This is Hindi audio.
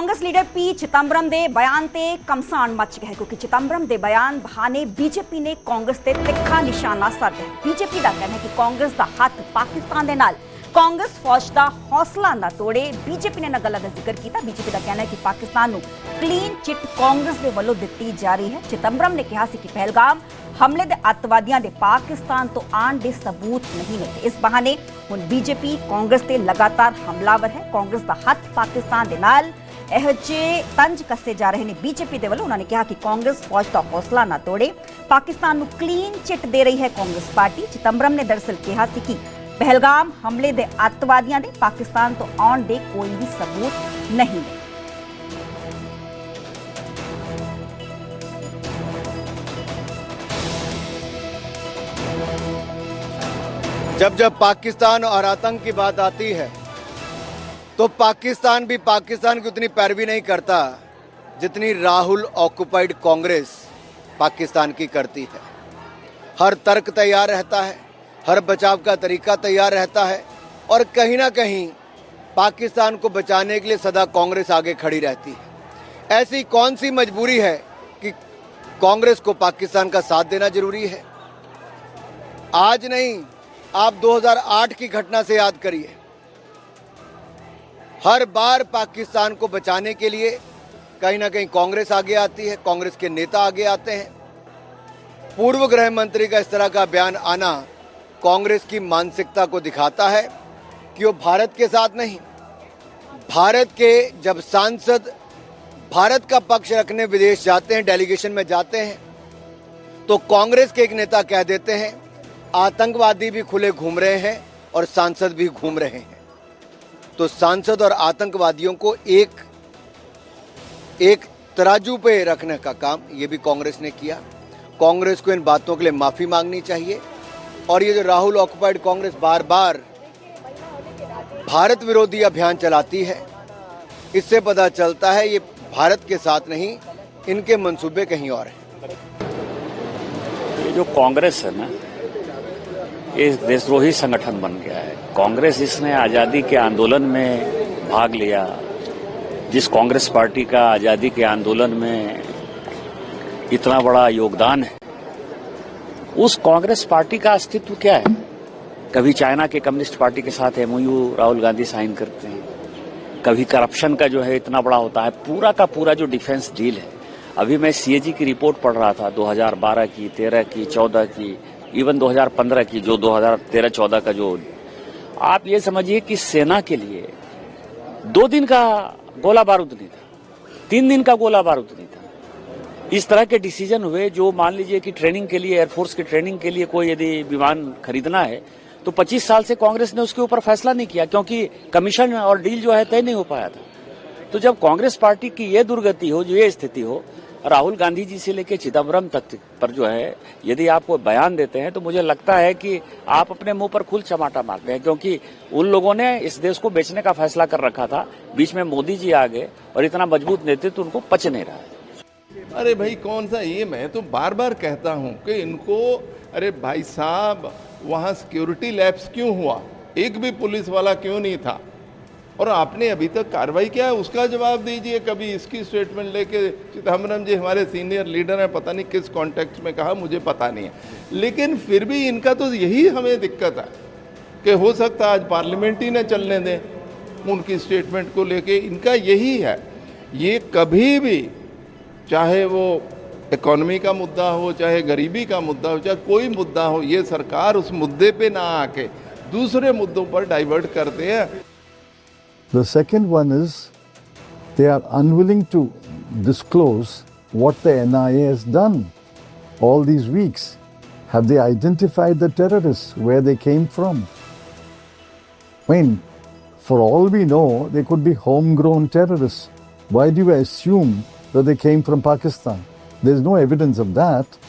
कांग्रेस लीडर पी चिदंबरम दे बयान ते कमसान मच गया है क्योंकि चिदंबरम दे बयान बहाने बीजेपी ने कांग्रेस ते तिखा निशाना साधा है। बीजेपी का कहना है कि कांग्रेस का हाथ पाकिस्तान दे नाल कांग्रेस फौज का हौसला ना तोड़े। बीजेपी ने गल्लां दा जिक्र किया। बीजेपी का कहना है कि पाकिस्तान नूं क्लीन चिट कांग्रेस दे वल्लों दित्ती जा रही है। चिदंबरम ने कहा कि पहलगाम हमले दे अतवादियों दे पाकिस्तान तो आण दे सबूत नहीं मिलते। इस बहाने हुण बीजेपी कांग्रेस ते लगातार हमलावर है। कांग्रेस का हाथ पाकिस्तान दे नाल ਇਹੋ ਜਿਹੇ ਤੰਜ ਕੱਸੇ ਜਾ ਰਹੇ ਨੇ। बीजेपी ਦੇ ਵੱਲੋਂ ਉਹਨਾਂ ਨੇ ਕਿਹਾ ਕਿ ਕਾਂਗਰਸ ਫੌਜ ਦਾ ਹੌਸਲਾ ਨਾ ਤੋੜੇ। ਪਾਕਿਸਤਾਨ ਨੂੰ ਕਲੀਨ ਚਿੱਟ ਦੇ ਰਹੀ ਹੈ ਕਾਂਗਰਸ ਪਾਰਟੀ। चिदंबरम ने दरअसल कहा ਸੀ ਕਿ पहलगाम हमले ਦੇ ਅੱਤਵਾਦੀਆਂ ਦੇ ਪਾਕਿस्तान ਤੋਂ ਆਉਣ ਦੇ ਕੋਈ ਵੀ सबूत नहीं है। जब जब पाकिस्तान और आतंक की बात आती है तो पाकिस्तान भी पाकिस्तान की उतनी पैरवी नहीं करता जितनी राहुल ऑक्युपाइड कांग्रेस पाकिस्तान की करती है। हर तर्क तैयार रहता है, हर बचाव का तरीका तैयार रहता है और कहीं ना कहीं पाकिस्तान को बचाने के लिए सदा कांग्रेस आगे खड़ी रहती है। ऐसी कौन सी मजबूरी है कि कांग्रेस को पाकिस्तान का साथ देना जरूरी है? आज नहीं, आप 2008 की घटना से याद करिए। हर बार पाकिस्तान को बचाने के लिए कहीं ना कहीं कांग्रेस आगे आती है, कांग्रेस के नेता आगे आते हैं। पूर्व गृह मंत्री का इस तरह का बयान आना कांग्रेस की मानसिकता को दिखाता है कि वो भारत के साथ नहीं, भारत के जब सांसद भारत का पक्ष रखने विदेश जाते हैं, डेलीगेशन में जाते हैं, तो कांग्रेस के एक नेता कह देते हैं आतंकवादी भी खुले घूम रहे हैं और सांसद भी घूम रहे हैं। तो सांसद और आतंकवादियों को एक तराजू पे रखने का काम ये भी कांग्रेस ने किया। कांग्रेस को इन बातों के लिए माफी मांगनी चाहिए। और ये जो राहुल ऑक्युपाइड कांग्रेस बार बार भारत विरोधी अभियान चलाती है, इससे पता चलता है ये भारत के साथ नहीं, इनके मंसूबे कहीं और हैं। ये जो कांग्रेस है ना, ये देशद्रोही संगठन बन गया है। कांग्रेस इसने आजादी के आंदोलन में भाग लिया। जिस कांग्रेस पार्टी का आजादी के आंदोलन में इतना बड़ा योगदान है, उस कांग्रेस पार्टी का अस्तित्व क्या है? कभी चाइना के कम्युनिस्ट पार्टी के साथ एमओयू राहुल गांधी साइन करते हैं, कभी करप्शन का जो है इतना बड़ा होता है। पूरा का पूरा जो डिफेंस डील है, अभी मैं सीएजी की रिपोर्ट पढ़ रहा था 2012 की, 13 की, 14 की, इवन 2015 की, जो 2013-14 का जो, आप ये समझिए कि सेना के लिए 2 दिन का गोला बारूद नहीं था, 3 दिन का गोला बारूद नहीं था। इस तरह के डिसीजन हुए जो मान लीजिए कि ट्रेनिंग के लिए, एयरफोर्स की ट्रेनिंग के लिए कोई यदि विमान खरीदना है तो 25 साल से कांग्रेस ने उसके ऊपर फैसला नहीं किया क्योंकि कमीशन और डील जो है तय नहीं हो पाया था। तो जब कांग्रेस पार्टी की ये दुर्गति हो, जो ये स्थिति हो, राहुल गांधी जी से लेकर चिदंबरम तक पर जो है यदि आप वो बयान देते हैं तो मुझे लगता है कि आप अपने मुंह पर खुल चमाटा मारते हैं, क्योंकि उन लोगों ने इस देश को बेचने का फैसला कर रखा था। बीच में मोदी जी आ गए और इतना मजबूत नेतृत्व उनको पच नहीं रहा है। अरे भाई कौन सा ये, मैं तो बार बार कहता हूं कि इनको, अरे भाई साहब वहां सिक्योरिटी लैप्स क्यों हुआ? एक भी पुलिस वाला क्यों नहीं था? और आपने अभी तक कार्रवाई किया है, उसका जवाब दीजिए। कभी इसकी स्टेटमेंट लेके चिदंबरम जी हमारे सीनियर लीडर हैं, पता नहीं किस कॉन्टेक्स्ट में कहा, मुझे पता नहीं है, लेकिन फिर भी इनका तो यही हमें दिक्कत है कि हो सकता है आज पार्लियामेंट ही न चलने दें उनकी स्टेटमेंट को लेके। इनका यही है, ये कभी भी, चाहे वो इकोनॉमी का मुद्दा हो, चाहे गरीबी का मुद्दा हो, चाहे कोई मुद्दा हो, ये सरकार उस मुद्दे पे ना आके दूसरे मुद्दों पर डाइवर्ट करते हैं। The second one is they are unwilling to disclose what the NIA has done all these weeks. Have they identified the terrorists, where they came from? I mean, for all we know, they could be homegrown terrorists. Why do you assume that they came from Pakistan? There's no evidence of that.